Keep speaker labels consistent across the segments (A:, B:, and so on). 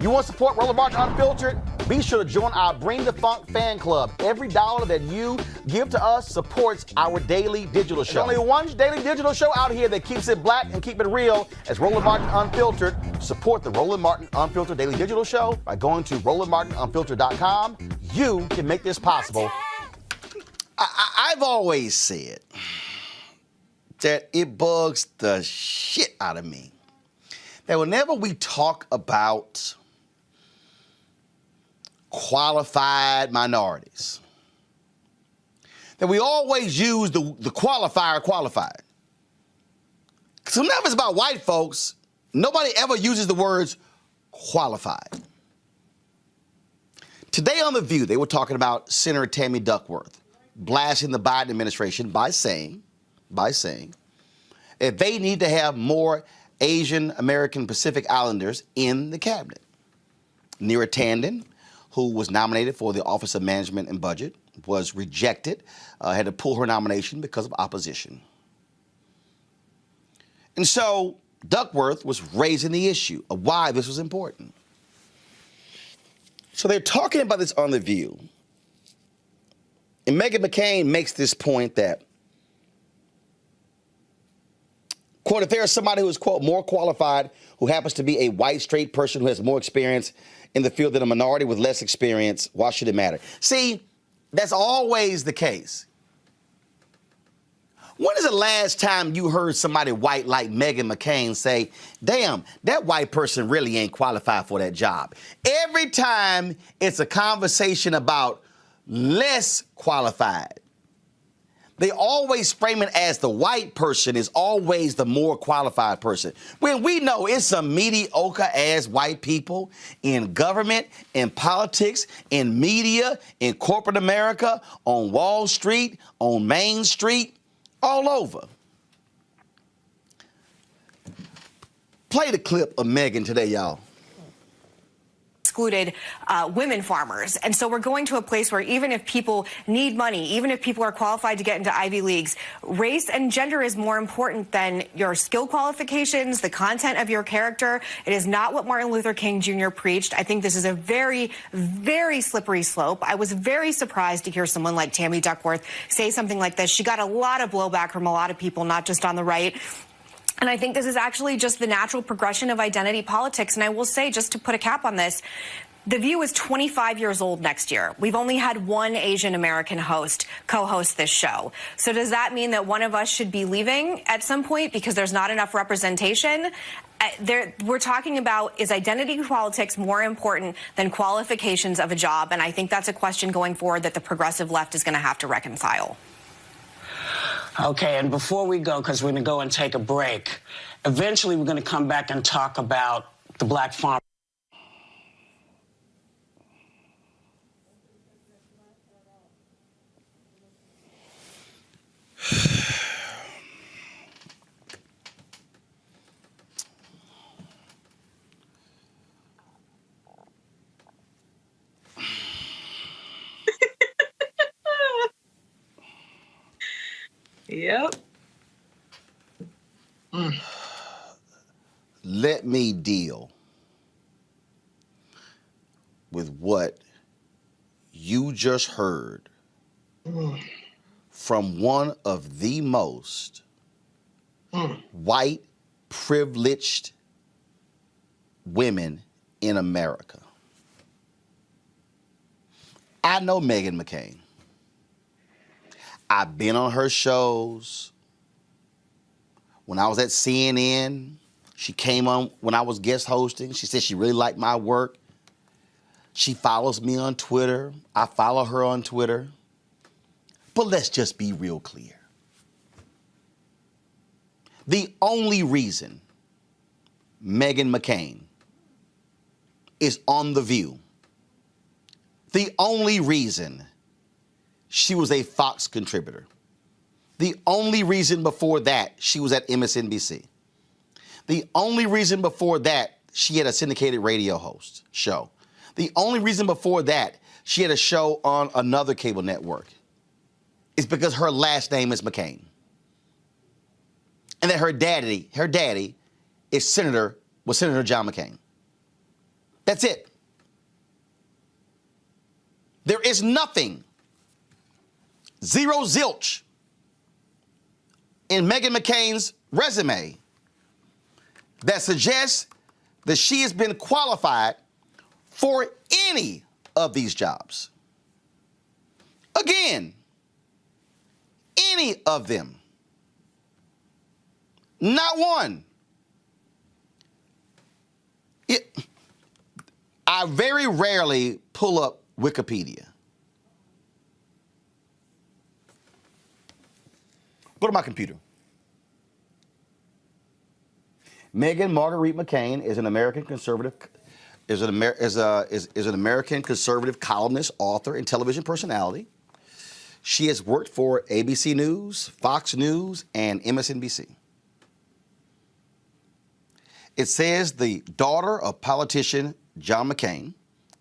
A: You want to support Roland Martin Unfiltered? Be sure to join our Bring the Funk fan club. Every dollar that you give to us supports our daily digital show. There's only one daily digital show out here that keeps it black and keep it real as Roland Martin Unfiltered. Support the Roland Martin Unfiltered daily digital show by going to RolandMartinUnfiltered.com. You can make this possible.
B: I've always said that it bugs the shit out of me that whenever we talk about qualified minorities, that we always use the qualifier qualified. Because whenever it's about white folks, nobody ever uses the words qualified. Today on The View, they were talking about Senator Tammy Duckworth blasting the Biden administration by saying that they need to have more Asian American Pacific Islanders in the cabinet. Neera Tanden, who was nominated for the Office of Management and Budget, was rejected, had to pull her nomination because of opposition. And so Duckworth was raising the issue of why this was important. So they're talking about this on The View. And Meghan McCain makes this point that, quote, if there is somebody who is, quote, more qualified, who happens to be a white, straight person who has more experience in the field than a minority with less experience, why should it matter? See, that's always the case. When is the last time you heard somebody white like Meghan McCain say, damn, that white person really ain't qualified for that job? Every time it's a conversation about less qualified, they always frame it as the white person is always the more qualified person. When we know it's some mediocre-ass white people in government, in politics, in media, in corporate America, on Wall Street, on Main Street, all over. Play the clip of Meghan today, y'all.
C: Excluded women farmers. And so we're going to a place where even if people need money, even if people are qualified to get into Ivy Leagues, race and gender is more important than your skill qualifications, the content of your character. It is not what Martin Luther King Jr. preached. I think this is a very, very slippery slope. I was very surprised to hear someone like Tammy Duckworth say something like this. She got a lot of blowback from a lot of people, not just on the right. And I think this is actually just the natural progression of identity politics. And I will say, just to put a cap on this, The View is 25 years old next year. We've only had one Asian American co-host this show. So does that mean that one of us should be leaving at some point because there's not enough representation? We're talking about, is identity politics more important than qualifications of a job? And I think that's a question going forward that the progressive left is going to have to reconcile.
D: Okay, and before we go, because we're going to go and take a break, eventually we're going to come back and talk about the black farm.
E: Yep.
B: Let me deal with what you just heard from one of the most white, privileged women in America. I know Meghan McCain. I've been on her shows. When I was at CNN, she came on when I was guest hosting. She said she really liked my work. She follows me on Twitter. I follow her on Twitter. But let's just be real clear. The only reason Meghan McCain is on The View, the only reason she was a Fox contributor, the only reason before that she was at MSNBC, the only reason before that she had a syndicated radio show, the only reason before that she had a show on another cable network is because her last name is McCain. And that her daddy is Senator John McCain. That's it. There is nothing, zero zilch, in Meghan McCain's resume that suggests that she has been qualified for any of these jobs. Again, any of them. Not one. I very rarely pull up Wikipedia. Go to my computer. Meghan Marguerite McCain is an American conservative, is an American conservative columnist, author, and television personality. She has worked for ABC News, Fox News, and MSNBC. It says the daughter of politician John McCain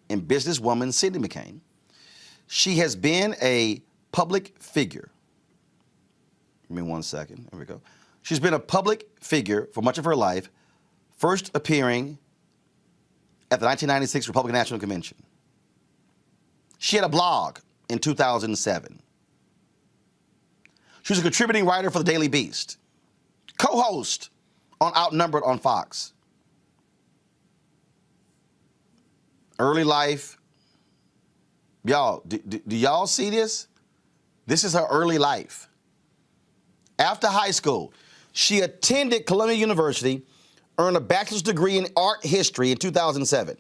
B: and businesswoman Cindy McCain. She has been a public figure. Give me 1 second. There we go. She's been a public figure for much of her life, first appearing at the 1996 Republican National Convention. She had a blog in 2007. She was a contributing writer for the Daily Beast, co-host on Outnumbered on Fox. Early life. Y'all, do y'all see this? This is her early life. After high school, she attended Columbia University, earned a bachelor's degree in art history in 2007.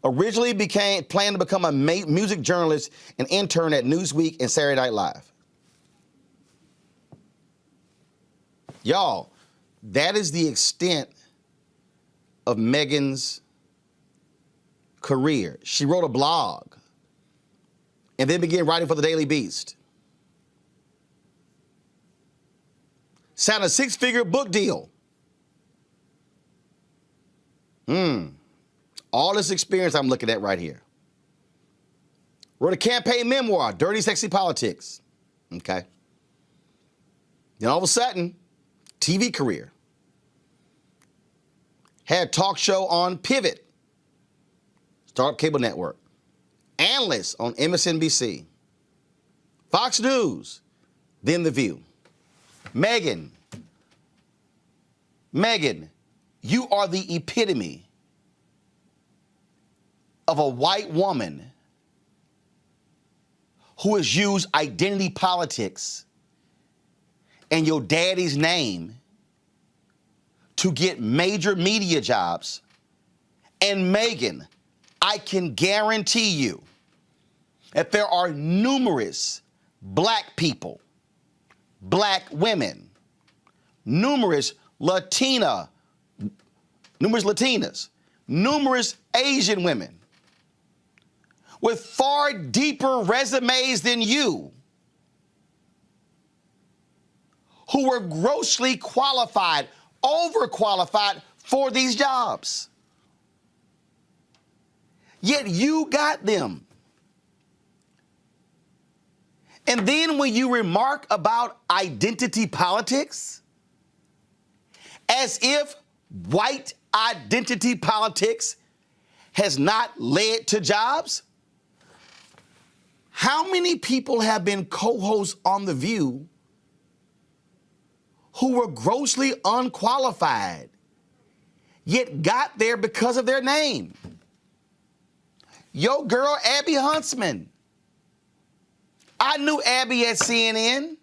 B: Originally planned to become a music journalist and intern at Newsweek and Saturday Night Live. Y'all, that is the extent of Meghan's career. She wrote a blog and then began writing for the Daily Beast. Signed a 6-figure book deal. All this experience I'm looking at right here. Wrote a campaign memoir, Dirty Sexy Politics. Okay. Then all of a sudden, TV career. Had a talk show on Pivot, Startup Cable Network. Analyst on MSNBC. Fox News, then The View. Meghan, you are the epitome of a white woman who has used identity politics and your daddy's name to get major media jobs. And Meghan, I can guarantee you that there are numerous black people, black women, numerous Latinas, numerous Asian women with far deeper resumes than you who were grossly qualified, overqualified for these jobs. Yet you got them. And then when you remark about identity politics, as if white identity politics has not led to jobs, how many people have been co-hosts on The View who were grossly unqualified, yet got there because of their name? Your girl, Abby Huntsman. I knew Abby at CNN.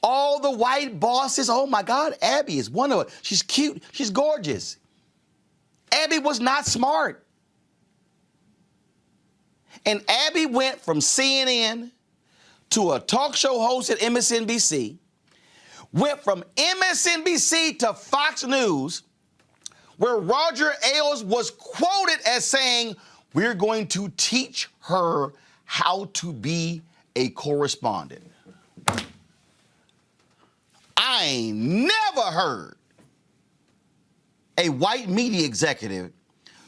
B: All the white bosses, oh my God, Abby is one of them. She's cute, she's gorgeous. Abby was not smart. And Abby went from CNN to a talk show host at MSNBC, went from MSNBC to Fox News, where Roger Ailes was quoted as saying, "We're going to teach her how to be a correspondent." I ain't never heard a white media executive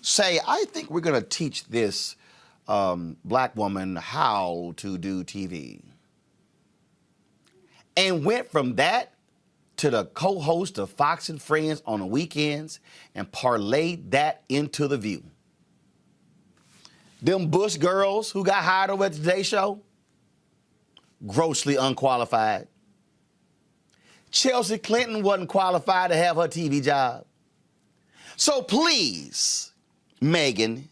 B: say, "I think we're going to teach this black woman how to do TV." And went from that to the co-host of Fox and Friends on the weekends and parlayed that into The View. Them Bush girls who got hired over at the Today Show, grossly unqualified. Chelsea Clinton wasn't qualified to have her TV job. So please, Meghan,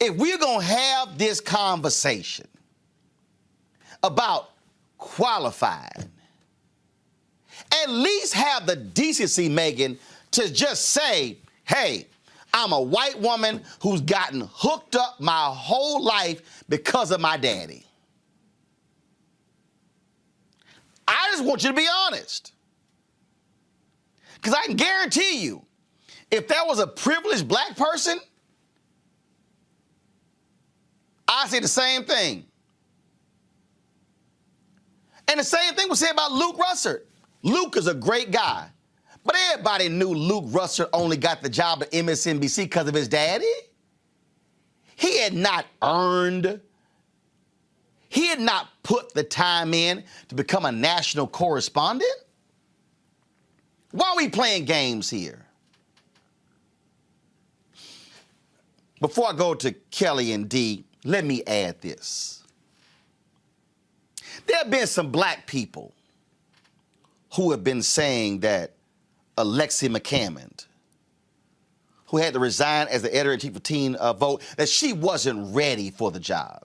B: if we're going to have this conversation about qualified, at least have the decency, Meghan, to just say, hey, I'm a white woman who's gotten hooked up my whole life because of my daddy. I just want you to be honest. Because I can guarantee you, if there was a privileged black person, I'd say the same thing. And the same thing was said about Luke Russert. Luke is a great guy. But everybody knew Luke Russert only got the job at MSNBC because of his daddy. He had not put the time in to become a national correspondent. Why are we playing games here? Before I go to Kelly and Dee, let me add this. There have been some black people who have been saying that Alexi McCammond, who had to resign as the editor-in-chief of Teen Vote, that she wasn't ready for the job.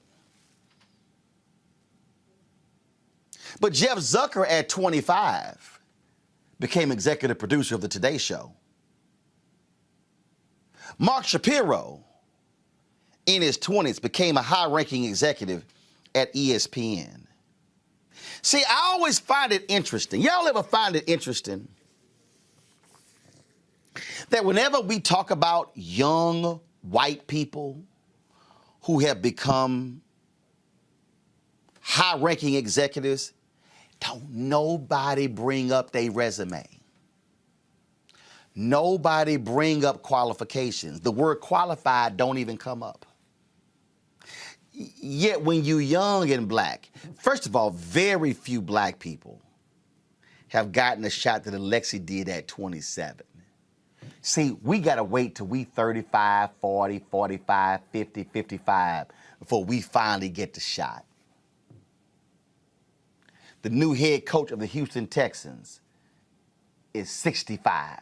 B: But Jeff Zucker at 25 became executive producer of the Today Show. Mark Shapiro, in his 20s, became a high-ranking executive at ESPN. See, I always find it interesting. Y'all ever find it interesting that whenever we talk about young white people who have become high-ranking executives, don't nobody bring up their resume. Nobody bring up qualifications. The word qualified don't even come up. Yet when you're young and black, first of all, very few black people have gotten a shot that Alexi did at 27. See, we got to wait till we 35, 40, 45, 50, 55 before we finally get the shot. The new head coach of the Houston Texans is 65.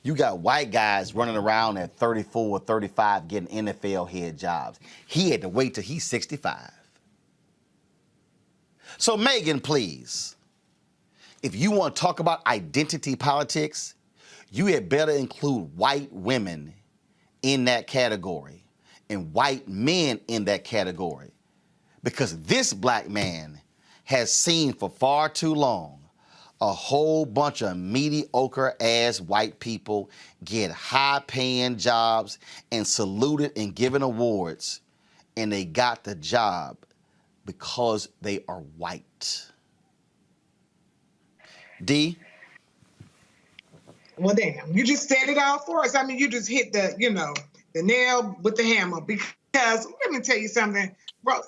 B: You got white guys running around at 34 or 35 getting NFL head jobs. He had to wait till he's 65. So Meghan, please, if you want to talk about identity politics, you had better include white women in that category and white men in that category. Because this black man has seen for far too long a whole bunch of mediocre-ass white people get high-paying jobs and saluted and given awards, and they got the job because they are white. Dee?
F: Well, damn, you just said it all for us. I mean, you just hit the nail with the hammer. Because let me tell you something, bro.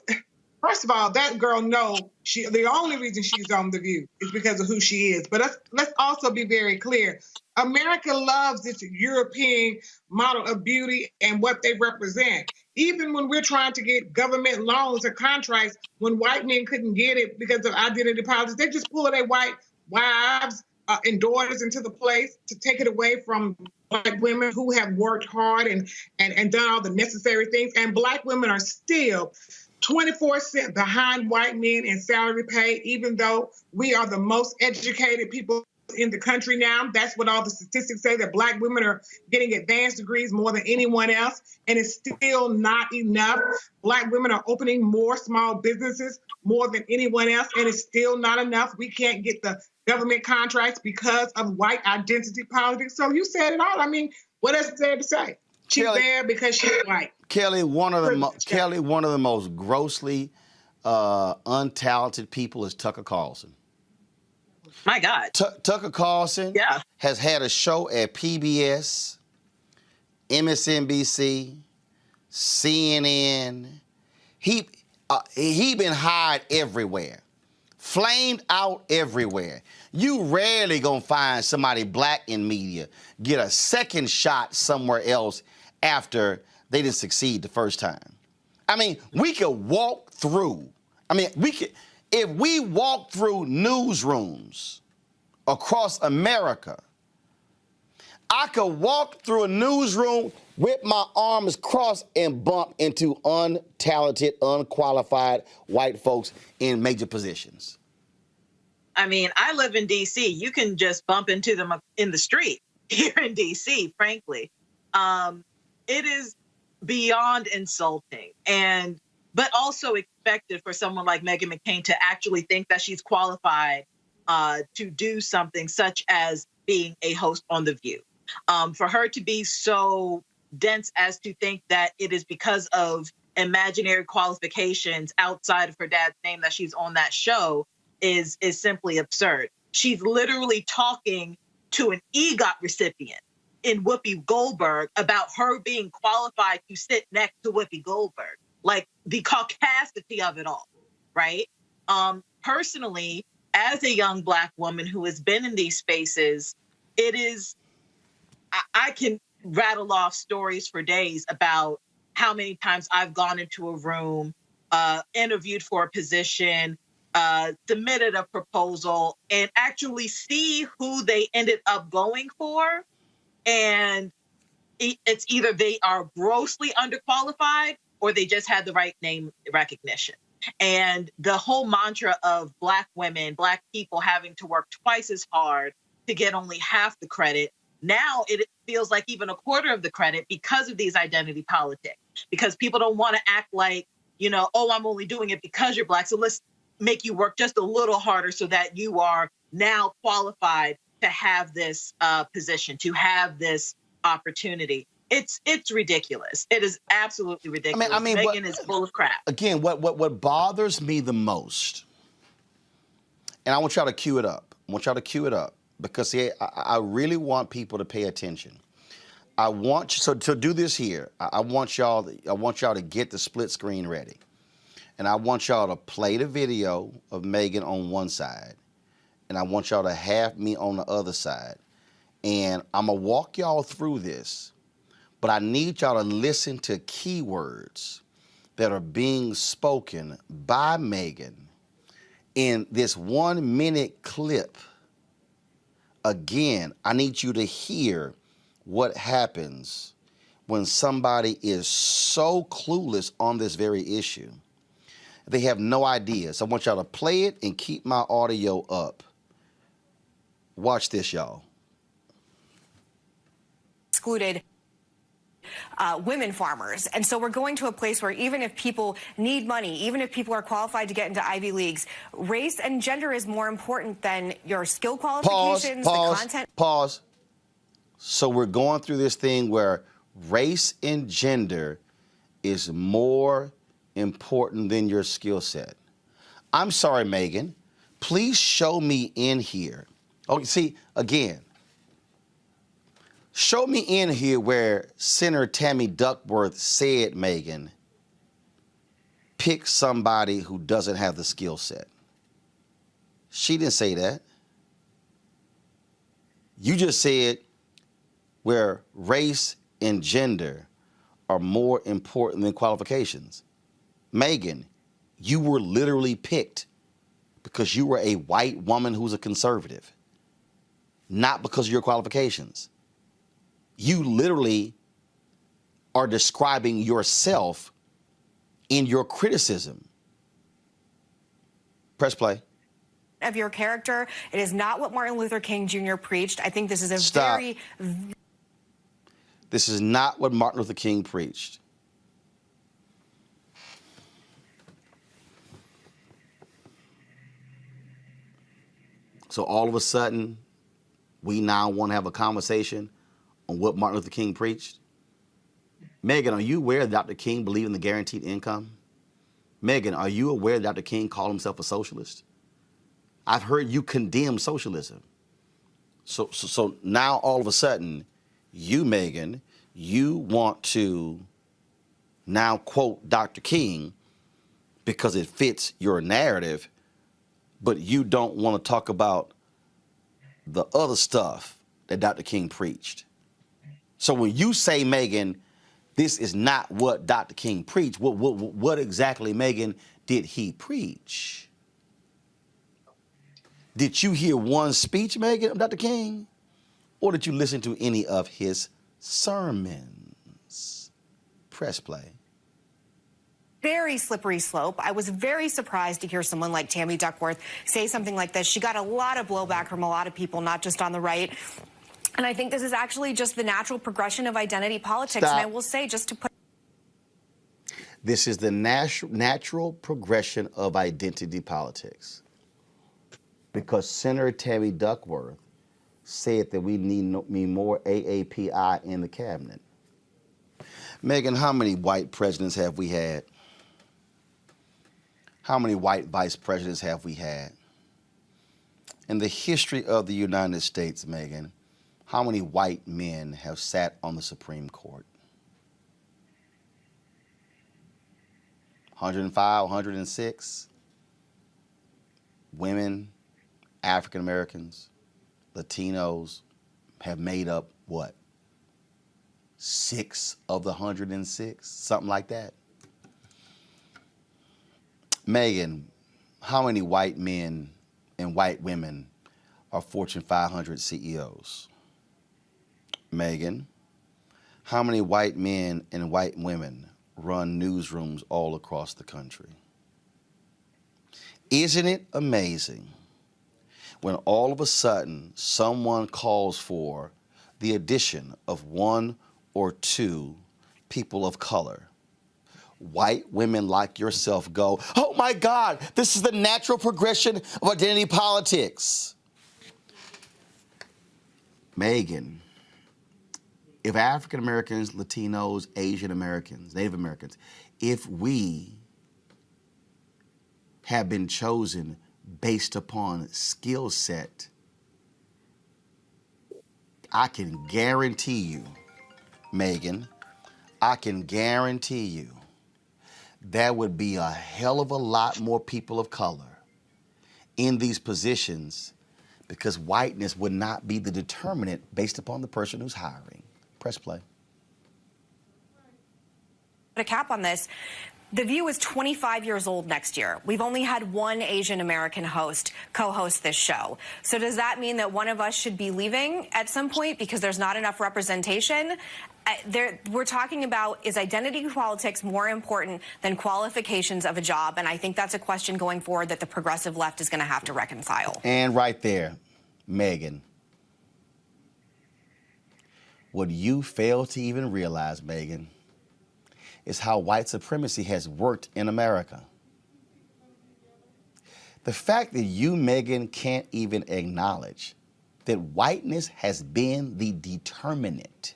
F: First of all, that girl the only reason she's on The View is because of who she is. But let's also be very clear. America loves this European model of beauty and what they represent. Even when we're trying to get government loans or contracts, when white men couldn't get it because of identity politics, they just pull their white wives and daughters into the place to take it away from black women who have worked hard and done all the necessary things. And black women are still 24% behind white men in salary pay, even though we are the most educated people in the country now. That's what all the statistics say, that black women are getting advanced degrees more than anyone else, and it's still not enough. Black women are opening more small businesses more than anyone else, and it's still not enough. We can't get the government contracts because of white identity politics. So you said it all. I mean, what else is there to say? She's there because she's white.
B: Kelly, one of the most grossly untalented people is Tucker Carlson.
E: My God.
B: Tucker Carlson has had a show at PBS, MSNBC, CNN. He been hired everywhere. flamed out everywhere. You rarely gonna find somebody black in media get a second shot somewhere else after they didn't succeed the first time. I mean, we could walk through. If we walk through newsrooms across America, I could walk through a newsroom with my arms crossed and bump into untalented, unqualified white folks in major positions.
E: I mean, I live in D.C. You can just bump into them in the street here in D.C., frankly. It is beyond insulting, but also expected for someone like Meghan McCain to actually think that she's qualified to do something such as being a host on The View. For her to be so dense as to think that it is because of imaginary qualifications outside of her dad's name that she's on that show is simply absurd. She's literally talking to an EGOT recipient in Whoopi Goldberg about her being qualified to sit next to Whoopi Goldberg, like the caucasity of it all, right? Personally, as a young Black woman who has been in these spaces, I can rattle off stories for days about how many times I've gone into a room, interviewed for a position, submitted a proposal, and actually see who they ended up going for. And it's either they are grossly underqualified or they just had the right name recognition. And the whole mantra of Black women, Black people having to work twice as hard to get only half the credit, now it feels like even a quarter of the credit because of these identity politics, because people don't want to act like, oh, I'm only doing it because you're Black. So let's make you work just a little harder so that you are now qualified to have this position, to have this opportunity. It's ridiculous. It is absolutely ridiculous. Meghan is full of crap.
B: Again, what bothers me the most, and I want y'all to cue it up. Because I really want people to pay attention. So to do this here, I want y'all to get the split screen ready. And I want y'all to play the video of Meghan on one side. And I want y'all to have me on the other side. And I'm going to walk y'all through this. But I need y'all to listen to keywords that are being spoken by Meghan in this 1 minute clip. Again, I need you to hear what happens when somebody is so clueless on this very issue. They have no idea. So I want y'all to play it and keep my audio up. Watch this, y'all.
C: Excluded women farmers. And so we're going to a place where even if people need money, even if people are qualified to get into Ivy Leagues, race and gender is more important than your skill qualifications, the content.
B: Pause. So we're going through this thing where race and gender is more important than your skill set. I'm sorry, Meghan. Please show me in here. Oh, see, again, show me in here where Senator Tammy Duckworth said, Meghan, pick somebody who doesn't have the skill set. She didn't say that. You just said where race and gender are more important than qualifications. Meghan, you were literally picked because you were a white woman who's a conservative, not because of your qualifications. You literally are describing yourself in your criticism. Press play.
C: Of your character. It is not what Martin Luther King Jr. preached. I think this is a
B: Stop.
C: very...
B: This is not what Martin Luther King preached. So all of a sudden, we now want to have a conversation on what Martin Luther King preached? Meghan, are you aware that Dr. King believed in the guaranteed income? Meghan, are you aware that Dr. King called himself a socialist? I've heard you condemn socialism. So now all of a sudden, you, Meghan, you want to now quote Dr. King because it fits your narrative but you don't want to talk about the other stuff that Dr. King preached. So when you say, Meghan, this is not what Dr. King preached, what exactly, Meghan, did he preach? Did you hear one speech, Meghan, of Dr. King? Or did you listen to any of his sermons? Press play.
C: Very slippery slope. I was very surprised to hear someone like Tammy Duckworth say something like this. She got a lot of blowback from a lot of people, not just on the right. And I think this is actually just the natural progression of identity politics.
B: Stop.
C: And I will say, just to put...
B: This is the natural progression of identity politics. Because Senator Tammy Duckworth said that we need more AAPI in the cabinet. Meghan, how many white presidents have we had? How many white vice presidents have we had? In the history of the United States, Meghan, how many white men have sat on the Supreme Court? 105, 106? Women, African Americans, Latinos have made up what? 6 of the 106? Something like that. Meghan, how many white men and white women are Fortune 500 CEOs? Meghan, how many white men and white women run newsrooms all across the country? Isn't it amazing when all of a sudden someone calls for the addition of 1 or 2 people of color? White women like yourself go, oh my God, this is the natural progression of identity politics. Meghan, if African Americans, Latinos, Asian Americans, Native Americans, if we have been chosen based upon skill set, I can guarantee you, Meghan, I can guarantee you there would be a hell of a lot more people of color in these positions because whiteness would not be the determinant based upon the person who's hiring. Press play.
C: A cap on this. The View is 25 years old next year. We've only had one Asian American co-host this show. So does that mean that one of us should be leaving at some point because there's not enough representation? We're talking about, is identity politics more important than qualifications of a job? And I think that's a question going forward that the progressive left is going to have to reconcile.
B: And right there, Meghan, what you fail to even realize, Meghan, is how white supremacy has worked in America. The fact that you, Meghan, can't even acknowledge that whiteness has been the determinant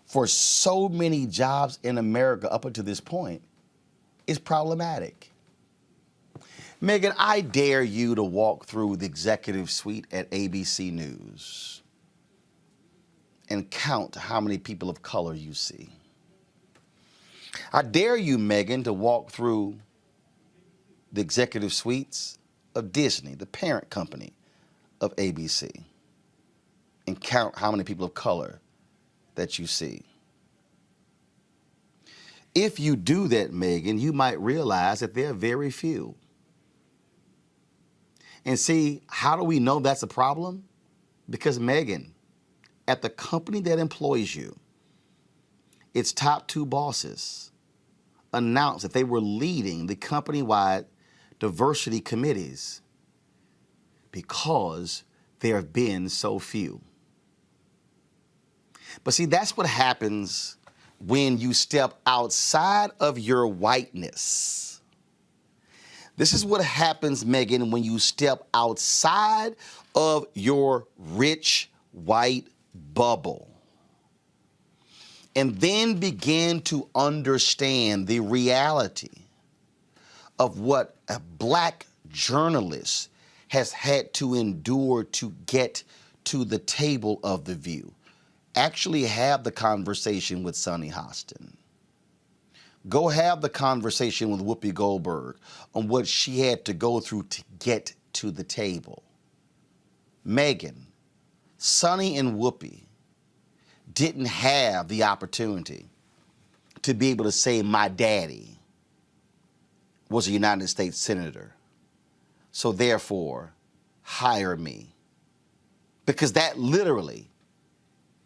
B: for so many jobs in America up until this point is problematic. Meghan, I dare you to walk through the executive suite at ABC News and count how many people of color you see. I dare you, Meghan, to walk through the executive suites of Disney, the parent company of ABC, and count how many people of color that you see. If you do that, Meghan, you might realize that there are very few. And see, how do we know that's a problem? Because, Meghan, at the company that employs you, its top 2 bosses announced that they were leading the company-wide diversity committees because there have been so few. But see, that's what happens when you step outside of your whiteness. This is what happens, Meghan, when you step outside of your rich white bubble and then begin to understand the reality of what a black journalist has had to endure to get to the table of The View. Actually have the conversation with Sonny Hostin. Go have the conversation with Whoopi Goldberg on what she had to go through to get to the table. Meghan, Sonny, and Whoopi didn't have the opportunity to be able to say my daddy was a United States Senator, so therefore hire me. Because that literally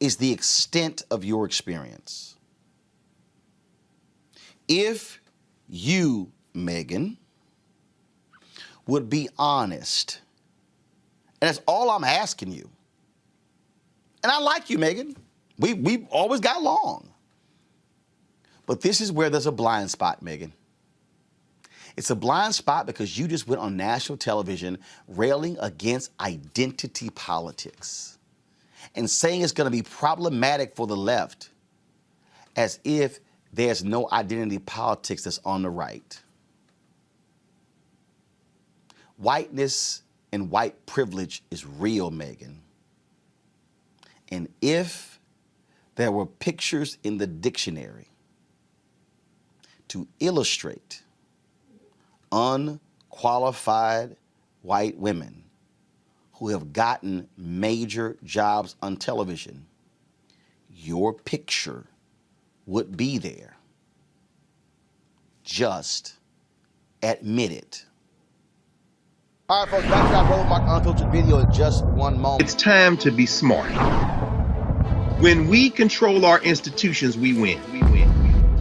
B: is the extent of your experience. If you, Meghan, would be honest, and that's all I'm asking you, and I like you, Meghan. We've always got along. But this is where there's a blind spot, Meghan. It's a blind spot because you just went on national television railing against identity politics and saying it's going to be problematic for the left, as if there's no identity politics that's on the right. Whiteness and white privilege is real, Meghan. And if there were pictures in the dictionary to illustrate unqualified white women who have gotten major jobs on television, your picture would be there. Just admit it.
A: All right, folks, back to our Roland Martin Unfiltered video in just one moment.
G: It's time to be smart. When we control our institutions, we win.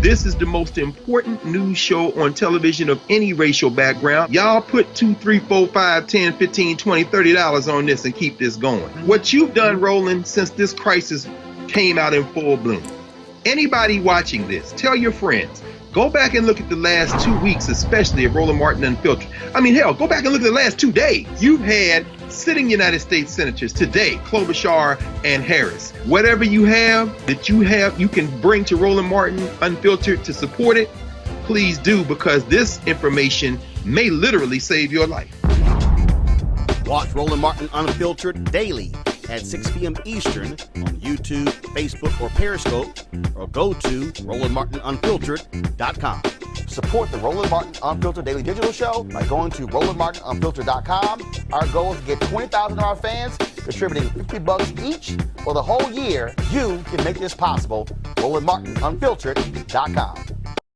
G: This is the most important news show on television of any racial background. Y'all put $2, $3, $4, $5, $10, $15, $20, $30 on this and keep this going. What you've done, Roland, since this crisis came out in full bloom. Anybody watching this, tell your friends. Go back and look at the last 2 weeks, especially of Roland Martin Unfiltered. I mean, hell, go back and look at the last 2 days. You've had sitting United States senators today, Klobuchar and Harris. Whatever you have, you can bring to Roland Martin Unfiltered to support it, please do, because this information may literally save your life.
A: Watch Roland Martin Unfiltered daily at 6 p.m. Eastern on YouTube, Facebook, or Periscope, or go to RolandMartinUnfiltered.com. Support the Roland Martin Unfiltered Daily Digital Show by going to RolandMartinUnfiltered.com. Our goal is to get 20,000 of our fans contributing $50 each for the whole year. You can make this possible. RolandMartinUnfiltered.com.